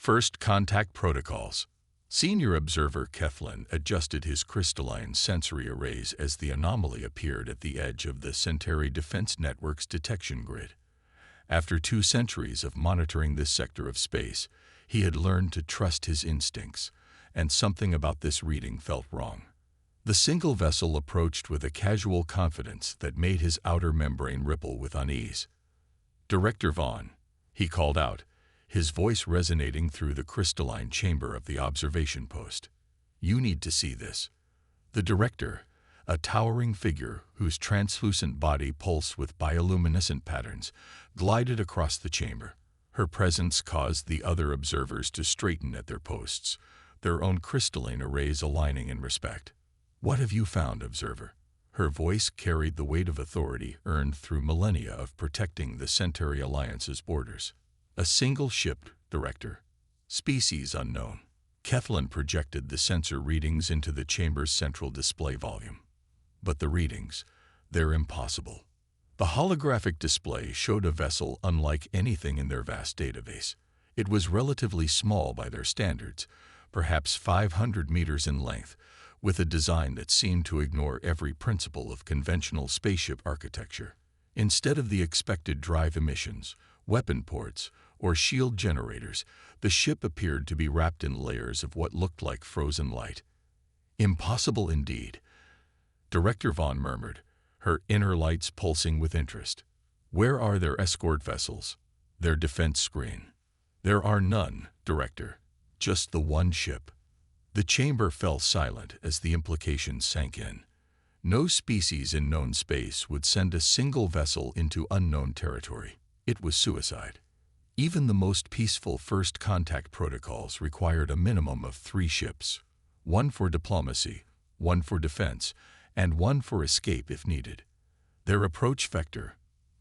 First contact protocols. Senior observer Keflin adjusted his crystalline sensory arrays as the anomaly appeared at the edge of the Centauri Defense Network's detection grid. After 2 centuries of monitoring this sector of space, he had learned to trust his instincts, and something about this reading felt wrong. The single vessel approached with a casual confidence that made his outer membrane ripple with unease. "Director Vaughn," he called out, his voice resonating through the crystalline chamber of the observation post. "You need to see this." The director, a towering figure whose translucent body pulsed with bioluminescent patterns, glided across the chamber. Her presence caused the other observers to straighten at their posts, their own crystalline arrays aligning in respect. "What have you found, observer?" Her voice carried the weight of authority earned through millennia of protecting the Centauri Alliance's borders. "A single ship, Director. Species unknown." Keflin projected the sensor readings into the chamber's central display volume. But the readings, they're impossible. The holographic display showed a vessel unlike anything in their vast database. It was relatively small by their standards, perhaps 500 meters in length, with a design that seemed to ignore every principle of conventional spaceship architecture. Instead of the expected drive emissions, weapon ports, or shield generators, the ship appeared to be wrapped in layers of what looked like frozen light. "Impossible indeed," Director Vaughn murmured, her inner lights pulsing with interest. "Where are their escort vessels? Their defense screen?" "There are none, Director. Just the one ship." The chamber fell silent as the implications sank in. No species in known space would send a single vessel into unknown territory. It was suicide. Even the most peaceful first contact protocols required a minimum of 3 ships, 1 for diplomacy, 1 for defense, and 1 for escape if needed. "Their approach vector?"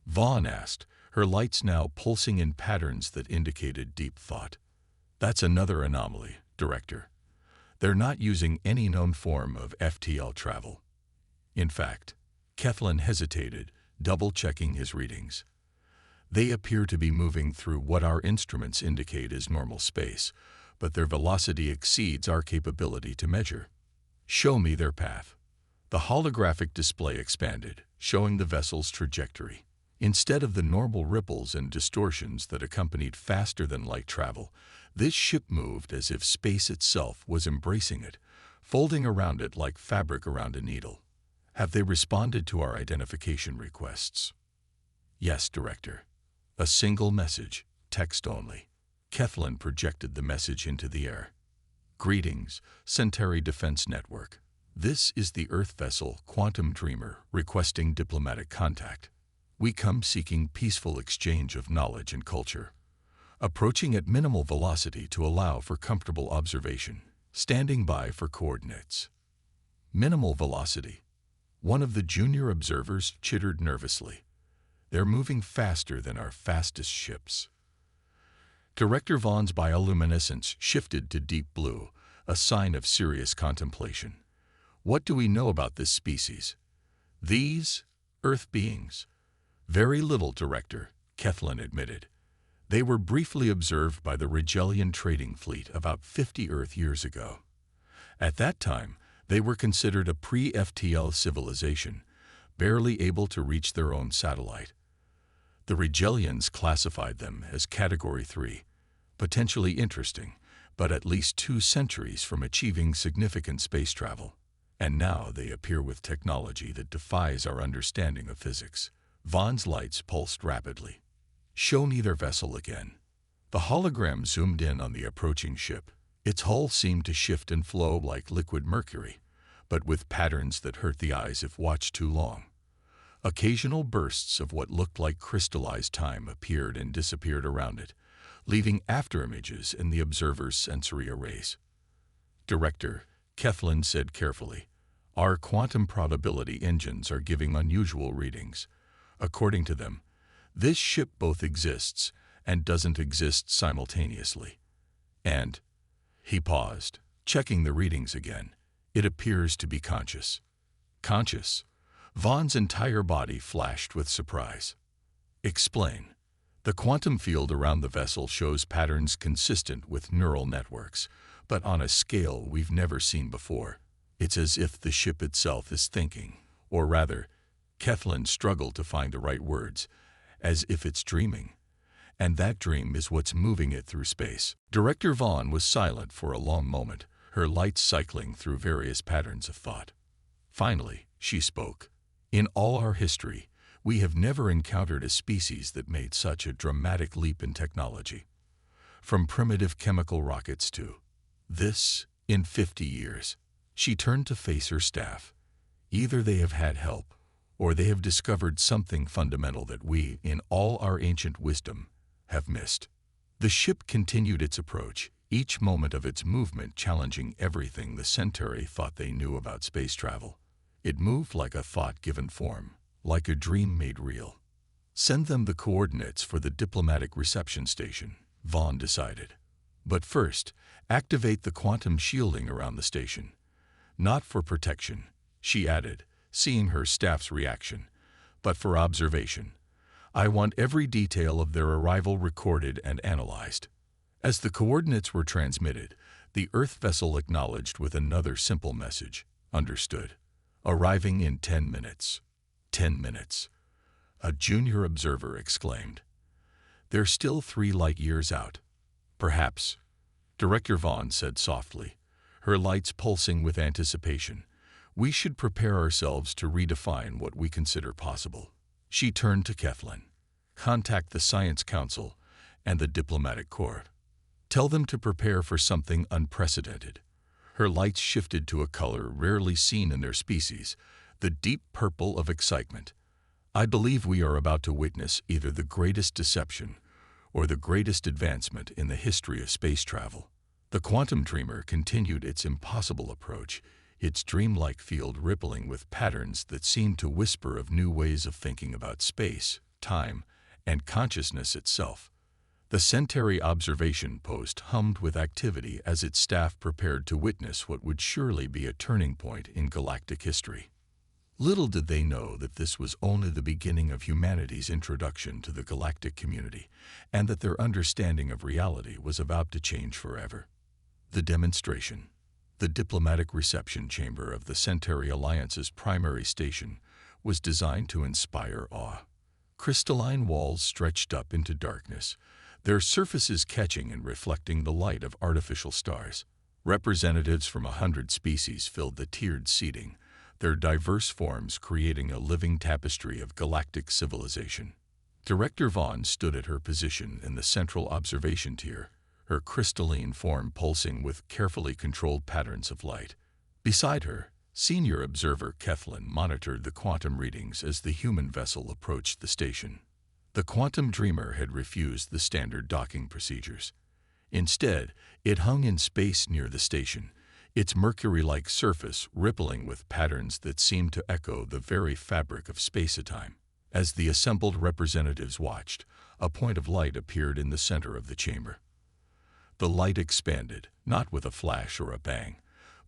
Vaughn asked, her lights now pulsing in patterns that indicated deep thought. "That's another anomaly, Director. They're not using any known form of FTL travel. In fact," Keflin hesitated, double-checking his readings. "They appear to be moving through what our instruments indicate as normal space, but their velocity exceeds our capability to measure." "Show me their path." The holographic display expanded, showing the vessel's trajectory. Instead of the normal ripples and distortions that accompanied faster-than-light travel, this ship moved as if space itself was embracing it, folding around it like fabric around a needle. "Have they responded to our identification requests?" "Yes, Director. A single message, text only." Keflin projected the message into the air. "Greetings, Centauri Defense Network. This is the Earth vessel Quantum Dreamer requesting diplomatic contact. We come seeking peaceful exchange of knowledge and culture. Approaching at minimal velocity to allow for comfortable observation. Standing by for coordinates." "Minimal velocity?" One of the junior observers chittered nervously. "They're moving faster than our fastest ships." Director Vaughn's bioluminescence shifted to deep blue, a sign of serious contemplation. "What do we know about this species? These Earth beings?" "Very little, Director," Keflin admitted. "They were briefly observed by the Rigellian trading fleet about 50 Earth years ago. At that time, they were considered a pre-FTL civilization, barely able to reach their own satellite. The Rigellians classified them as Category 3, potentially interesting, but at least 2 centuries from achieving significant space travel. And now they appear with technology that defies our understanding of physics." Vaughn's lights pulsed rapidly. "Show me their vessel again." The hologram zoomed in on the approaching ship. Its hull seemed to shift and flow like liquid mercury, but with patterns that hurt the eyes if watched too long. Occasional bursts of what looked like crystallized time appeared and disappeared around it, leaving afterimages in the observer's sensory arrays. "Director," Keflin said carefully, "our quantum probability engines are giving unusual readings. According to them, this ship both exists and doesn't exist simultaneously. And," he paused, checking the readings again, "it appears to be conscious." "Conscious?" Vaughn's entire body flashed with surprise. "Explain." The quantum field around the vessel shows patterns consistent with neural networks, but on a scale we've never seen before. It's as if the ship itself is thinking, or rather, Kethlin struggled to find the right words, as if it's dreaming. And that dream is what's moving it through space. Director Vaughn was silent for a long moment, her lights cycling through various patterns of thought. Finally, she spoke. In all our history, we have never encountered a species that made such a dramatic leap in technology. From primitive chemical rockets to this, in 50 years. She turned to face her staff. Either they have had help, or they have discovered something fundamental that we, in all our ancient wisdom, have missed. The ship continued its approach, each moment of its movement challenging everything the Centauri thought they knew about space travel. It moved like a thought given form, like a dream made real. Send them the coordinates for the diplomatic reception station, Vaughn decided. But first, activate the quantum shielding around the station. Not for protection, she added, seeing her staff's reaction, but for observation. I want every detail of their arrival recorded and analyzed. As the coordinates were transmitted, the Earth vessel acknowledged with another simple message. Understood. Arriving in 10 minutes. 10 minutes. A junior observer exclaimed. They're still 3 light years out. Perhaps. Director Vaughn said softly, her lights pulsing with anticipation. We should prepare ourselves to redefine what we consider possible. She turned to Kethlin. Contact the Science Council and the Diplomatic Corps. Tell them to prepare for something unprecedented. Her lights shifted to a color rarely seen in their species, the deep purple of excitement. I believe we are about to witness either the greatest deception or the greatest advancement in the history of space travel. The quantum dreamer continued its impossible approach, its dreamlike field rippling with patterns that seemed to whisper of new ways of thinking about space, time, and consciousness itself. The Centauri observation post hummed with activity as its staff prepared to witness what would surely be a turning point in galactic history. Little did they know that this was only the beginning of humanity's introduction to the galactic community, and that their understanding of reality was about to change forever. The demonstration. The diplomatic reception chamber of the Centauri Alliance's primary station was designed to inspire awe. Crystalline walls stretched up into darkness, their surfaces catching and reflecting the light of artificial stars. Representatives from 100 species filled the tiered seating, their diverse forms creating a living tapestry of galactic civilization. Director Vaughn stood at her position in the central observation tier, her crystalline form pulsing with carefully controlled patterns of light. Beside her, senior observer Kethlin monitored the quantum readings as the human vessel approached the station. The quantum dreamer had refused the standard docking procedures. Instead, it hung in space near the station, its mercury-like surface rippling with patterns that seemed to echo the very fabric of space-time. As the assembled representatives watched, a point of light appeared in the center of the chamber. The light expanded, not with a flash or a bang,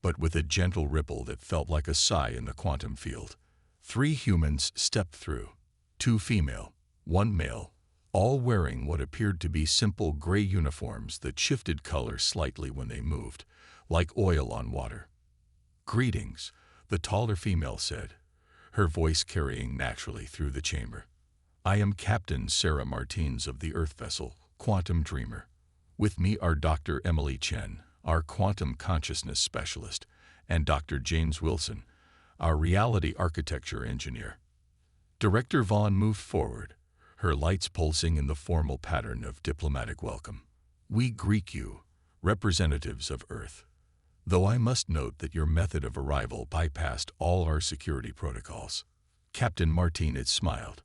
but with a gentle ripple that felt like a sigh in the quantum field. 3 humans stepped through, 2 female, 1 male, all wearing what appeared to be simple gray uniforms that shifted color slightly when they moved, like oil on water. Greetings, the taller female said, her voice carrying naturally through the chamber. I am Captain Sarah Martins of the Earth vessel, Quantum Dreamer. With me are Dr. Emily Chen, our quantum consciousness specialist, and Dr. James Wilson, our reality architecture engineer. Director Vaughn moved forward, her lights pulsing in the formal pattern of diplomatic welcome. We greet you, representatives of Earth. Though I must note that your method of arrival bypassed all our security protocols. Captain Martinez smiled.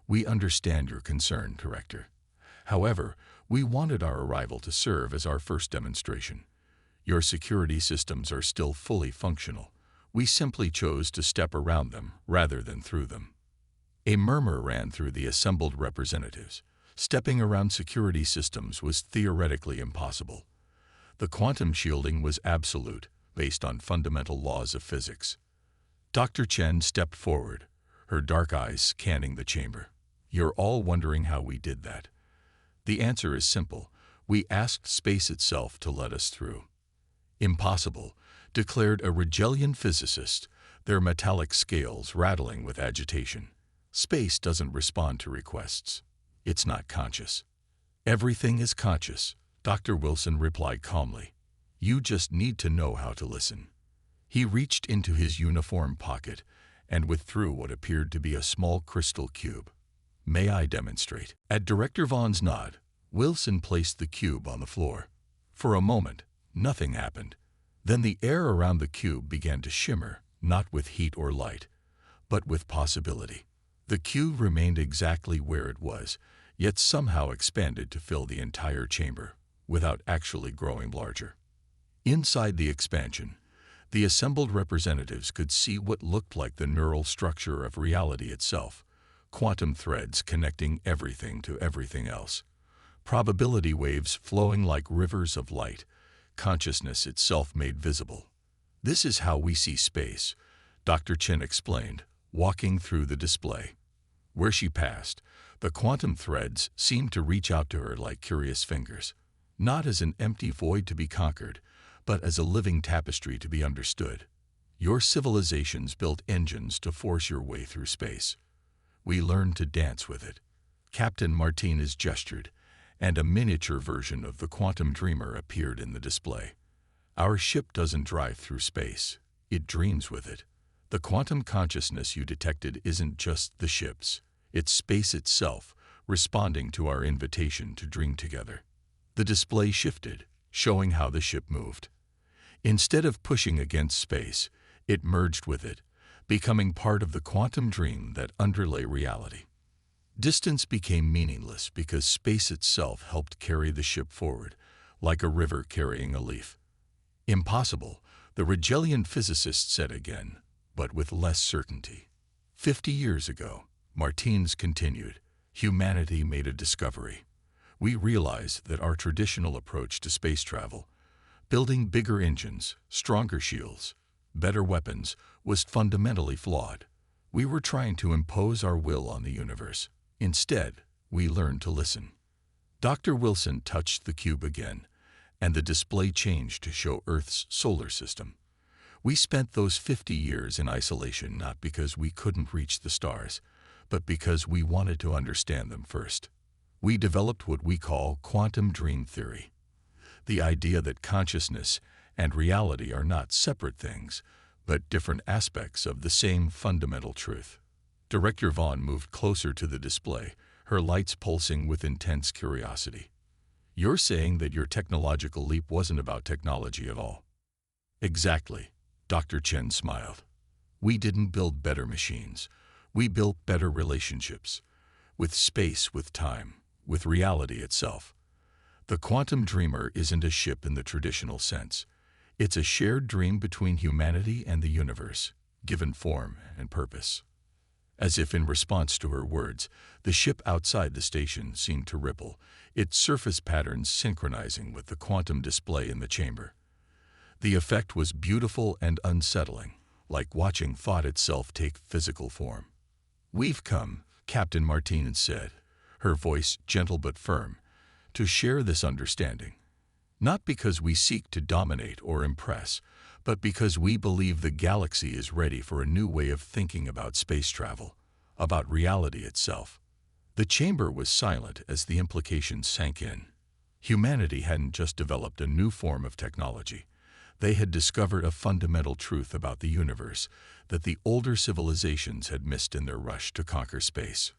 We understand your concern, Director. However, we wanted our arrival to serve as our first demonstration. Your security systems are still fully functional. We simply chose to step around them rather than through them. A murmur ran through the assembled representatives. Stepping around security systems was theoretically impossible. The quantum shielding was absolute, based on fundamental laws of physics. Dr. Chen stepped forward, her dark eyes scanning the chamber. You're all wondering how we did that. The answer is simple. We asked space itself to let us through. Impossible, declared a Hegelian physicist, their metallic scales rattling with agitation. Space doesn't respond to requests. It's not conscious. Everything is conscious, Dr. Wilson replied calmly. You just need to know how to listen. He reached into his uniform pocket and withdrew what appeared to be a small crystal cube. May I demonstrate? At Director Vaughn's nod, Wilson placed the cube on the floor. For a moment, nothing happened. Then the air around the cube began to shimmer, not with heat or light, but with possibility. The cube remained exactly where it was, yet somehow expanded to fill the entire chamber, without actually growing larger. Inside the expansion, the assembled representatives could see what looked like the neural structure of reality itself, quantum threads connecting everything to everything else, probability waves flowing like rivers of light, consciousness itself made visible. This is how we see space, Dr. Chen explained, walking through the display. Where she passed, the quantum threads seemed to reach out to her like curious fingers, not as an empty void to be conquered, but as a living tapestry to be understood. Your civilizations built engines to force your way through space. We learned to dance with it. Captain Martinez gestured, and a miniature version of the quantum dreamer appeared in the display. Our ship doesn't drive through space, it dreams with it. The quantum consciousness you detected isn't just the ship's, it's space itself, responding to our invitation to dream together. The display shifted, showing how the ship moved. Instead of pushing against space, it merged with it, becoming part of the quantum dream that underlay reality. Distance became meaningless because space itself helped carry the ship forward, like a river carrying a leaf. Impossible, the Hegelian physicist said again, but with less certainty. 50 years ago, Martinez continued, humanity made a discovery. We realized that our traditional approach to space travel, building bigger engines, stronger shields, better weapons, was fundamentally flawed. We were trying to impose our will on the universe. Instead, we learned to listen. Dr. Wilson touched the cube again, and the display changed to show Earth's solar system. We spent those 50 years in isolation not because we couldn't reach the stars, but because we wanted to understand them first. We developed what we call quantum dream theory, the idea that consciousness and reality are not separate things, but different aspects of the same fundamental truth. Director Vaughn moved closer to the display, her lights pulsing with intense curiosity. You're saying that your technological leap wasn't about technology at all? Exactly, Dr. Chen smiled. We didn't build better machines. We built better relationships, with space, with time, with reality itself. The quantum dreamer isn't a ship in the traditional sense. It's a shared dream between humanity and the universe, given form and purpose. As if in response to her words, the ship outside the station seemed to ripple, its surface patterns synchronizing with the quantum display in the chamber. The effect was beautiful and unsettling, like watching thought itself take physical form. We've come, Captain Martinez said, her voice gentle but firm, to share this understanding. Not because we seek to dominate or impress, but because we believe the galaxy is ready for a new way of thinking about space travel, about reality itself. The chamber was silent as the implications sank in. Humanity hadn't just developed a new form of technology. They had discovered a fundamental truth about the universe that the older civilizations had missed in their rush to conquer space.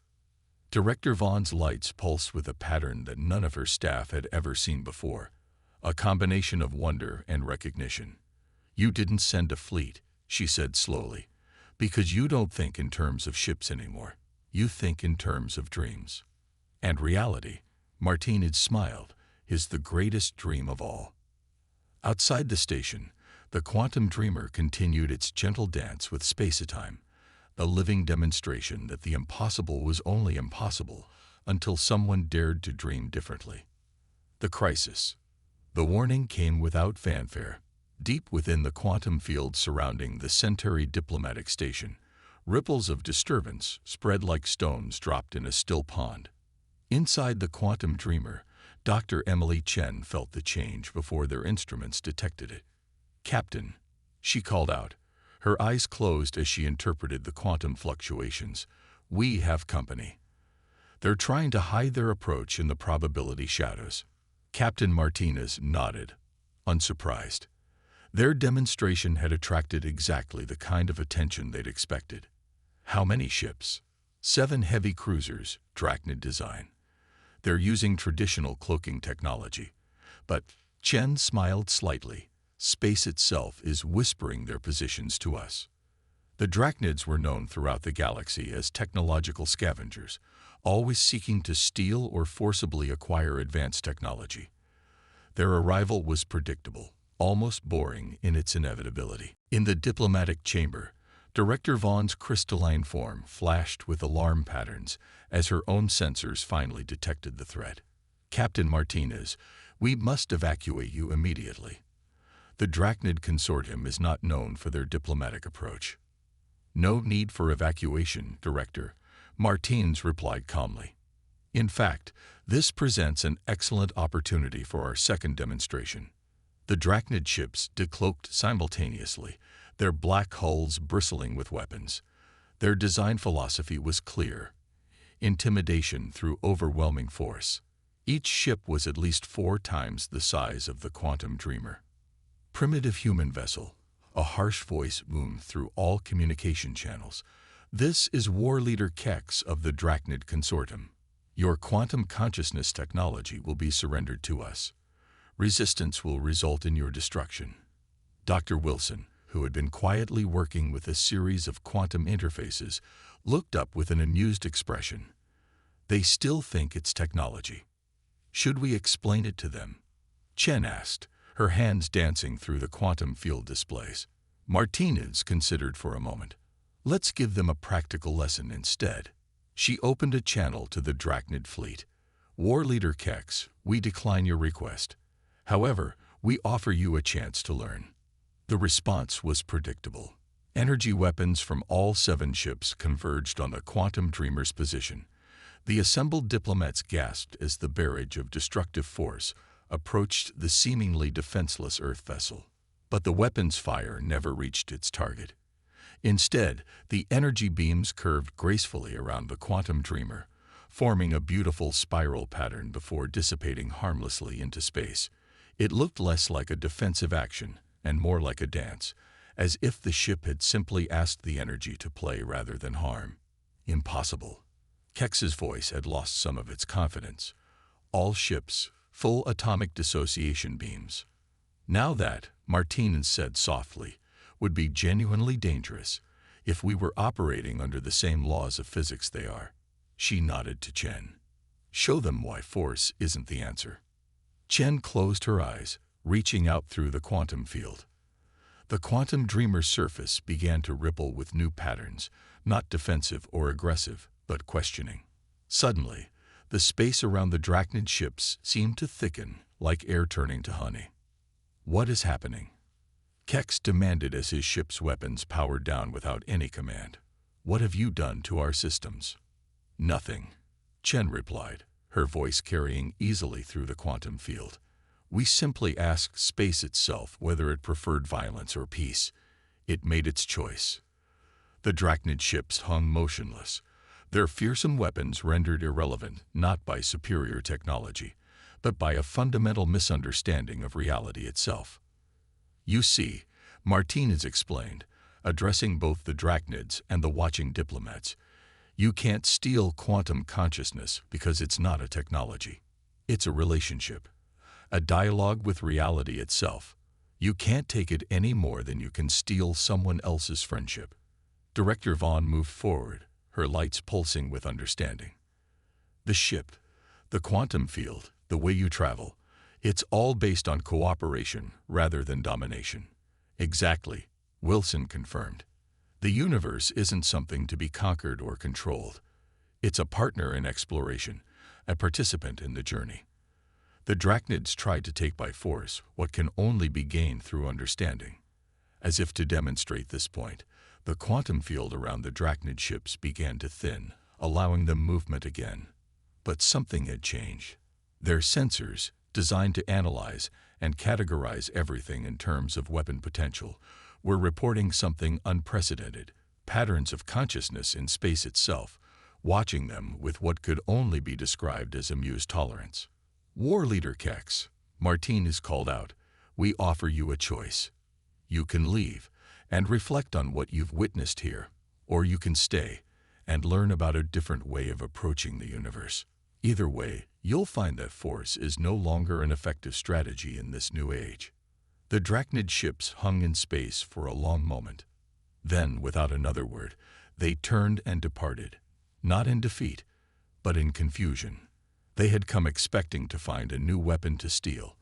Director Vaughn's lights pulsed with a pattern that none of her staff had ever seen before, a combination of wonder and recognition. You didn't send a fleet, she said slowly, because you don't think in terms of ships anymore. You think in terms of dreams. And reality, Martinez smiled, is the greatest dream of all. Outside the station, the quantum dreamer continued its gentle dance with space-time, a living demonstration that the impossible was only impossible until someone dared to dream differently. The crisis. The warning came without fanfare. Deep within the quantum field surrounding the Centauri diplomatic station, ripples of disturbance spread like stones dropped in a still pond. Inside the quantum dreamer, Dr. Emily Chen felt the change before their instruments detected it. "Captain," she called out, her eyes closed as she interpreted the quantum fluctuations. "We have company. They're trying to hide their approach in the probability shadows." Captain Martinez nodded, unsurprised. Their demonstration had attracted exactly the kind of attention they'd expected. How many ships? 7 heavy cruisers, drachnid design. They're using traditional cloaking technology. But Chen smiled slightly. Space itself is whispering their positions to us. The drachnids were known throughout the galaxy as technological scavengers, always seeking to steal or forcibly acquire advanced technology. Their arrival was predictable, almost boring in its inevitability. In the diplomatic chamber, Director Vaughn's crystalline form flashed with alarm patterns as her own sensors finally detected the threat. "Captain Martinez, we must evacuate you immediately. The Drachnid Consortium is not known for their diplomatic approach." "No need for evacuation, Director," Martinez replied calmly. "In fact, this presents an excellent opportunity for our second demonstration." The Drachnid ships decloaked simultaneously, their black hulls bristling with weapons. Their design philosophy was clear: intimidation through overwhelming force. Each ship was at least 4 times the size of the quantum dreamer. "Primitive human vessel," a harsh voice boomed through all communication channels. "This is War Leader Kex of the Drachnid Consortium. Your quantum consciousness technology will be surrendered to us. Resistance will result in your destruction." Dr. Wilson, who had been quietly working with a series of quantum interfaces, looked up with an amused expression. "They still think it's technology. Should we explain it to them?" Chen asked, her hands dancing through the quantum field displays. Martinez considered for a moment. "Let's give them a practical lesson instead." She opened a channel to the Drachnid fleet. "War Leader Kex, we decline your request. However, we offer you a chance to learn." The response was predictable. Energy weapons from all 7 ships converged on the quantum dreamer's position. The assembled diplomats gasped as the barrage of destructive force approached the seemingly defenseless Earth vessel. But the weapon's fire never reached its target. Instead, the energy beams curved gracefully around the quantum dreamer, forming a beautiful spiral pattern before dissipating harmlessly into space. It looked less like a defensive action and more like a dance, as if the ship had simply asked the energy to play rather than harm. "Impossible." Kex's voice had lost some of its confidence. "All ships, full atomic dissociation beams." "Now that," Martinez said softly, "would be genuinely dangerous if we were operating under the same laws of physics they are." She nodded to Chen. "Show them why force isn't the answer." Chen closed her eyes, reaching out through the quantum field. The quantum dreamer's surface began to ripple with new patterns, not defensive or aggressive, but questioning. Suddenly, the space around the Drachnid ships seemed to thicken, like air turning to honey. "What is happening?" Kex demanded as his ship's weapons powered down without any command. "What have you done to our systems?" "Nothing," Chen replied, her voice carrying easily through the quantum field. "We simply asked space itself whether it preferred violence or peace. It made its choice." The Drachnid ships hung motionless, their fearsome weapons rendered irrelevant not by superior technology, but by a fundamental misunderstanding of reality itself. "You see," Martinez explained, addressing both the Drachnids and the watching diplomats, "you can't steal quantum consciousness because it's not a technology. It's a relationship, a dialogue with reality itself. You can't take it any more than you can steal someone else's friendship." Director Vaughn moved forward, her lights pulsing with understanding. "The ship, the quantum field, the way you travel, it's all based on cooperation rather than domination." "Exactly," Wilson confirmed. "The universe isn't something to be conquered or controlled. It's a partner in exploration, a participant in the journey." The Drachnids tried to take by force what can only be gained through understanding. As if to demonstrate this point, the quantum field around the Drachnid ships began to thin, allowing them movement again. But something had changed. Their sensors, designed to analyze and categorize everything in terms of weapon potential, were reporting something unprecedented, patterns of consciousness in space itself, watching them with what could only be described as amused tolerance. War Leader Kex, Martinez called out, "We offer you a choice. You can leave and reflect on what you've witnessed here, or you can stay and learn about a different way of approaching the universe. Either way, you'll find that force is no longer an effective strategy in this new age." The drachnid ships hung in space for a long moment. Then, without another word, they turned and departed, not in defeat, but in confusion. They had come expecting to find a new weapon to steal.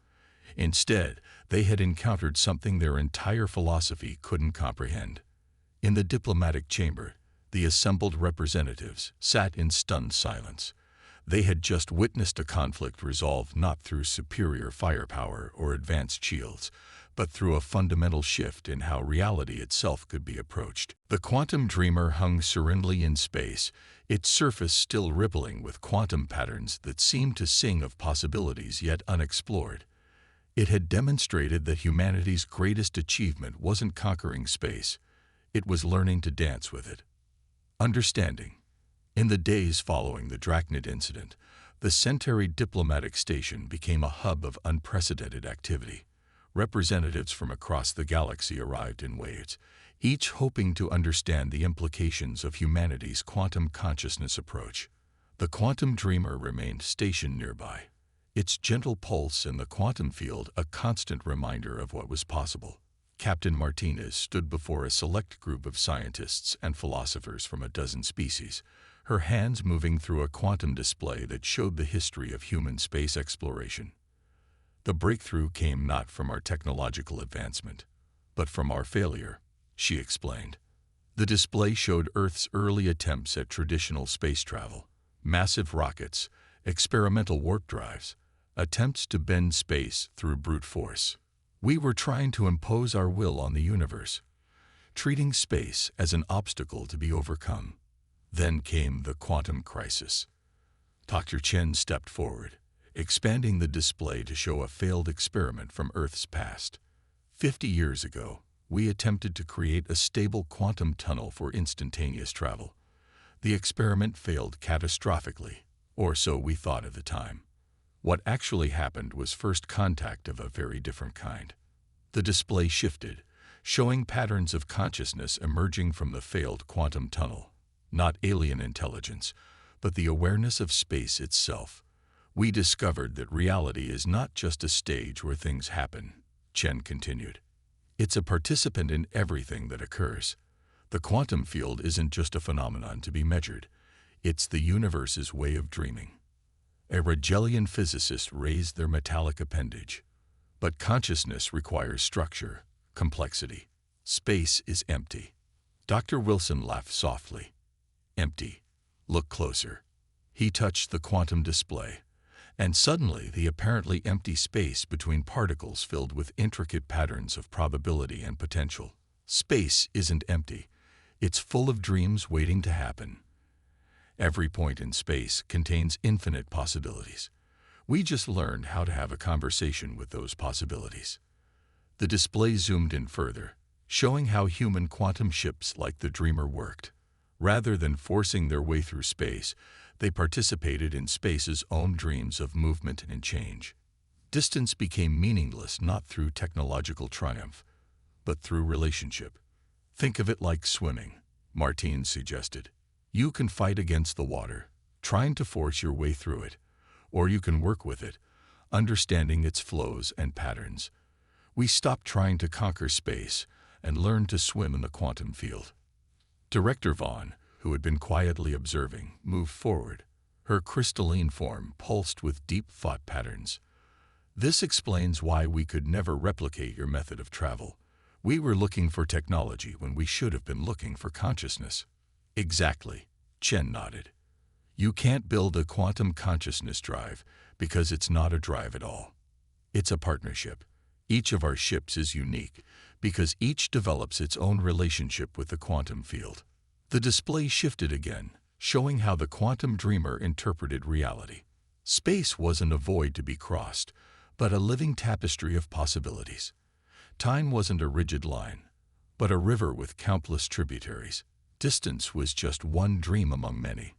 Instead, they had encountered something their entire philosophy couldn't comprehend. In the diplomatic chamber, the assembled representatives sat in stunned silence. They had just witnessed a conflict resolved not through superior firepower or advanced shields, but through a fundamental shift in how reality itself could be approached. The quantum dreamer hung serenely in space, its surface still rippling with quantum patterns that seemed to sing of possibilities yet unexplored. It had demonstrated that humanity's greatest achievement wasn't conquering space, it was learning to dance with it. Understanding. In the days following the drachnid incident, the Centauri diplomatic station became a hub of unprecedented activity. Representatives from across the galaxy arrived in waves, each hoping to understand the implications of humanity's quantum consciousness approach. The quantum dreamer remained stationed nearby, its gentle pulse in the quantum field a constant reminder of what was possible. Captain Martinez stood before a select group of scientists and philosophers from a dozen species, her hands moving through a quantum display that showed the history of human space exploration. "The breakthrough came not from our technological advancement, but from our failure," she explained. The display showed Earth's early attempts at traditional space travel, massive rockets, experimental warp drives, attempts to bend space through brute force. We were trying to impose our will on the universe, treating space as an obstacle to be overcome. Then came the quantum crisis. Dr. Chen stepped forward, expanding the display to show a failed experiment from Earth's past. 50 years ago, we attempted to create a stable quantum tunnel for instantaneous travel. The experiment failed catastrophically, or so we thought at the time. What actually happened was first contact of a very different kind. The display shifted, showing patterns of consciousness emerging from the failed quantum tunnel. Not alien intelligence, but the awareness of space itself. We discovered that reality is not just a stage where things happen, Chen continued. It's a participant in everything that occurs. The quantum field isn't just a phenomenon to be measured. It's the universe's way of dreaming. A Hegelian physicist raised their metallic appendage. But consciousness requires structure, complexity. Space is empty. Dr. Wilson laughed softly. Empty. Look closer. He touched the quantum display, and suddenly the apparently empty space between particles filled with intricate patterns of probability and potential. Space isn't empty. It's full of dreams waiting to happen. Every point in space contains infinite possibilities. We just learned how to have a conversation with those possibilities. The display zoomed in further, showing how human quantum ships like the Dreamer worked. Rather than forcing their way through space, they participated in space's own dreams of movement and change. Distance became meaningless not through technological triumph, but through relationship. Think of it like swimming, Martine suggested. You can fight against the water, trying to force your way through it, or you can work with it, understanding its flows and patterns. We stopped trying to conquer space and learned to swim in the quantum field. Director Vaughn, who had been quietly observing, moved forward. Her crystalline form pulsed with deep thought patterns. This explains why we could never replicate your method of travel. We were looking for technology when we should have been looking for consciousness. Exactly, Chen nodded. You can't build a quantum consciousness drive because it's not a drive at all. It's a partnership. Each of our ships is unique because each develops its own relationship with the quantum field. The display shifted again, showing how the quantum dreamer interpreted reality. Space wasn't a void to be crossed, but a living tapestry of possibilities. Time wasn't a rigid line, but a river with countless tributaries. Distance was just one dream among many.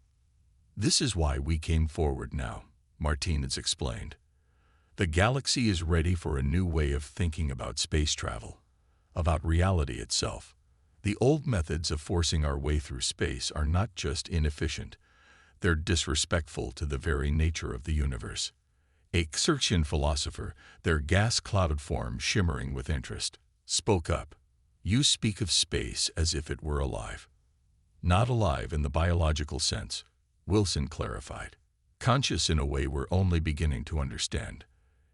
This is why we came forward now, Martinez explained. The galaxy is ready for a new way of thinking about space travel, about reality itself. The old methods of forcing our way through space are not just inefficient, they're disrespectful to the very nature of the universe. A Xerxian philosopher, their gas-clouded form shimmering with interest, spoke up. You speak of space as if it were alive. Not alive in the biological sense, Wilson clarified. Conscious in a way we're only beginning to understand.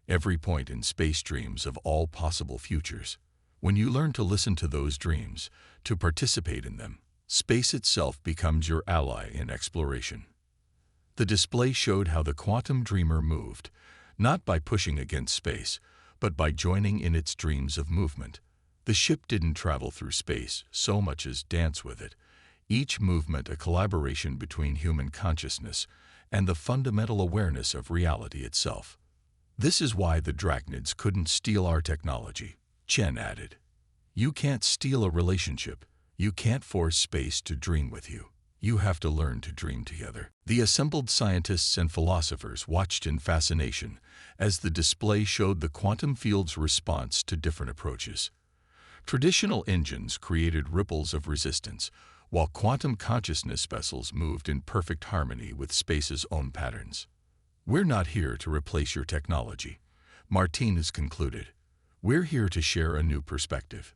Every point in space dreams of all possible futures. When you learn to listen to those dreams, to participate in them, space itself becomes your ally in exploration. The display showed how the quantum dreamer moved, not by pushing against space, but by joining in its dreams of movement. The ship didn't travel through space so much as dance with it, each movement a collaboration between human consciousness and the fundamental awareness of reality itself. This is why the drachnids couldn't steal our technology, Chen added. You can't steal a relationship. You can't force space to dream with you. You have to learn to dream together. The assembled scientists and philosophers watched in fascination as the display showed the quantum field's response to different approaches. Traditional engines created ripples of resistance, while quantum consciousness vessels moved in perfect harmony with space's own patterns. We're not here to replace your technology, Martinez concluded. We're here to share a new perspective.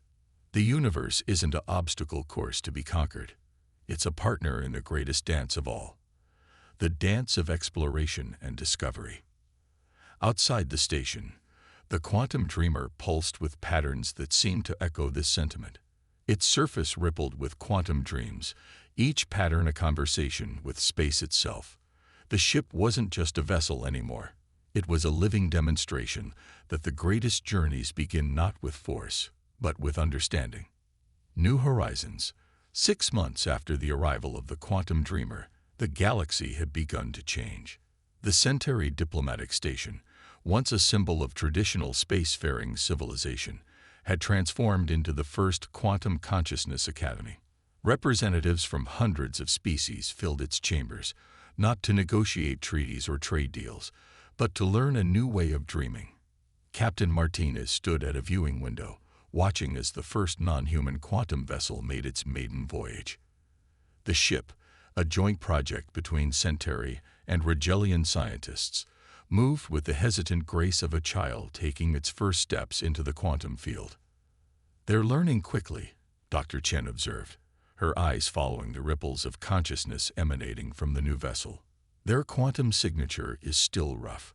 The universe isn't an obstacle course to be conquered. It's a partner in the greatest dance of all, the dance of exploration and discovery. Outside the station, the quantum dreamer pulsed with patterns that seemed to echo this sentiment. Its surface rippled with quantum dreams, each pattern a conversation with space itself. The ship wasn't just a vessel anymore. It was a living demonstration that the greatest journeys begin not with force, but with understanding. New Horizons. 6 months after the arrival of the quantum dreamer, the galaxy had begun to change. The Centauri diplomatic station, once a symbol of traditional spacefaring civilization, had transformed into the first quantum consciousness academy. Representatives from hundreds of species filled its chambers, not to negotiate treaties or trade deals, but to learn a new way of dreaming. Captain Martinez stood at a viewing window, watching as the first non-human quantum vessel made its maiden voyage. The ship, a joint project between Centauri and Rigelian scientists, moved with the hesitant grace of a child taking its first steps into the quantum field. They're learning quickly, Dr. Chen observed, her eyes following the ripples of consciousness emanating from the new vessel. Their quantum signature is still rough,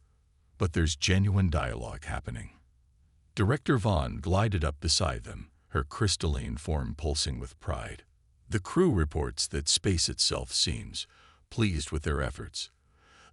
but there's genuine dialogue happening. Director Vaughn glided up beside them, her crystalline form pulsing with pride. The crew reports that space itself seems pleased with their efforts,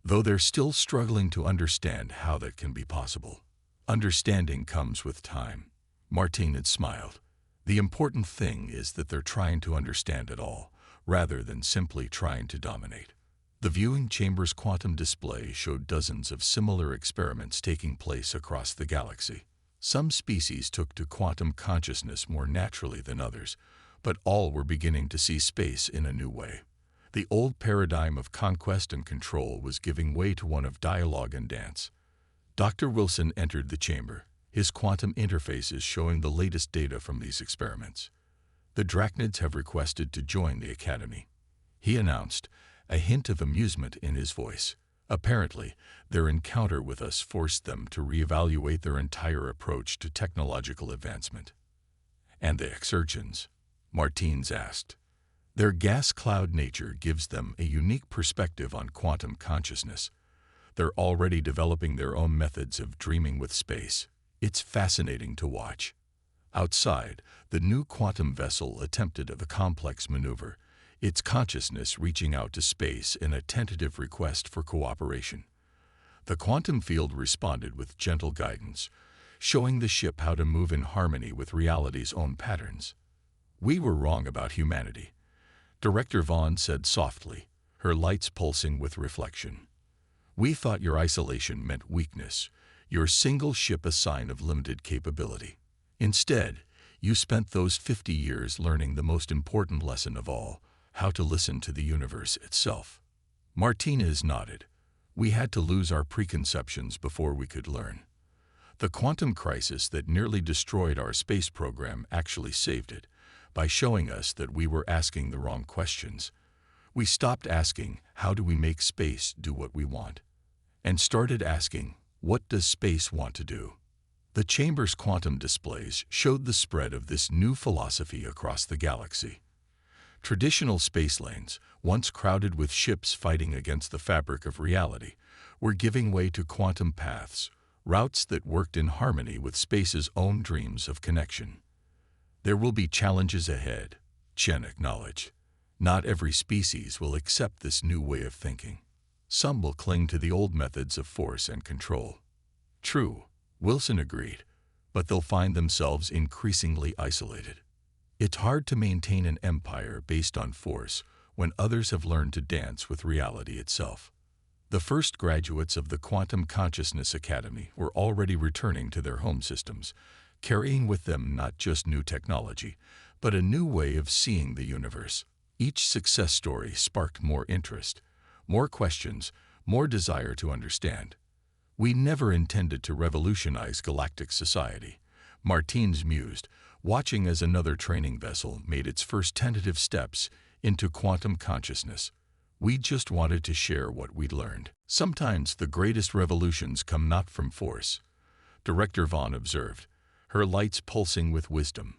though they're still struggling to understand how that can be possible. Understanding comes with time. Martinez smiled. The important thing is that they're trying to understand it all, rather than simply trying to dominate. The viewing chamber's quantum display showed dozens of similar experiments taking place across the galaxy. Some species took to quantum consciousness more naturally than others, but all were beginning to see space in a new way. The old paradigm of conquest and control was giving way to one of dialogue and dance. Dr. Wilson entered the chamber, his quantum interfaces showing the latest data from these experiments. The drachnids have requested to join the Academy, he announced, a hint of amusement in his voice. Apparently, their encounter with us forced them to reevaluate their entire approach to technological advancement. And the Xerxians? Martinez asked. Their gas cloud nature gives them a unique perspective on quantum consciousness. They're already developing their own methods of dreaming with space. It's fascinating to watch. Outside, the new quantum vessel attempted a complex maneuver, its consciousness reaching out to space in a tentative request for cooperation. The quantum field responded with gentle guidance, showing the ship how to move in harmony with reality's own patterns. We were wrong about humanity, Director Vaughn said softly, her lights pulsing with reflection. "We thought your isolation meant weakness, your single ship a sign of limited capability. Instead, you spent those 50 years learning the most important lesson of all, how to listen to the universe itself." Martinez nodded. "We had to lose our preconceptions before we could learn. The quantum crisis that nearly destroyed our space program actually saved it, by showing us that we were asking the wrong questions. We stopped asking, how do we make space do what we want? And started asking, what does space want to do?" The chamber's quantum displays showed the spread of this new philosophy across the galaxy. Traditional space lanes, once crowded with ships fighting against the fabric of reality, were giving way to quantum paths, routes that worked in harmony with space's own dreams of connection. "There will be challenges ahead," Chen acknowledged. "Not every species will accept this new way of thinking. Some will cling to the old methods of force and control." "True," Wilson agreed, "but they'll find themselves increasingly isolated. It's hard to maintain an empire based on force when others have learned to dance with reality itself." The first graduates of the Quantum Consciousness Academy were already returning to their home systems, carrying with them not just new technology, but a new way of seeing the universe. Each success story sparked more interest, more questions, more desire to understand. "We never intended to revolutionize galactic society," Martins mused, watching as another training vessel made its first tentative steps into quantum consciousness. "We just wanted to share what we'd learned." "Sometimes the greatest revolutions come not from force," Director Vaughn observed, her lights pulsing with wisdom,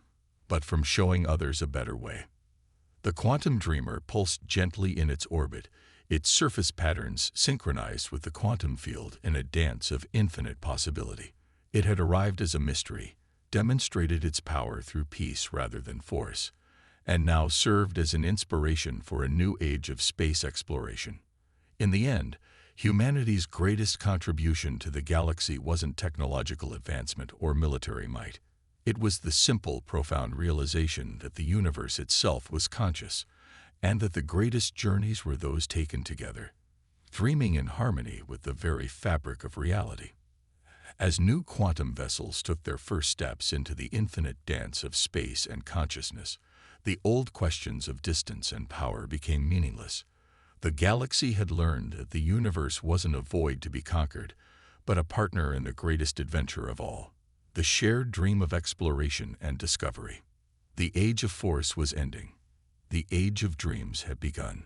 "but from showing others a better way." The quantum dreamer pulsed gently in its orbit, its surface patterns synchronized with the quantum field in a dance of infinite possibility. It had arrived as a mystery, demonstrated its power through peace rather than force, and now served as an inspiration for a new age of space exploration. In the end, humanity's greatest contribution to the galaxy wasn't technological advancement or military might. It was the simple, profound realization that the universe itself was conscious, and that the greatest journeys were those taken together, dreaming in harmony with the very fabric of reality. As new quantum vessels took their first steps into the infinite dance of space and consciousness, the old questions of distance and power became meaningless. The galaxy had learned that the universe wasn't a void to be conquered, but a partner in the greatest adventure of all, the shared dream of exploration and discovery. The age of force was ending. The age of dreams had begun.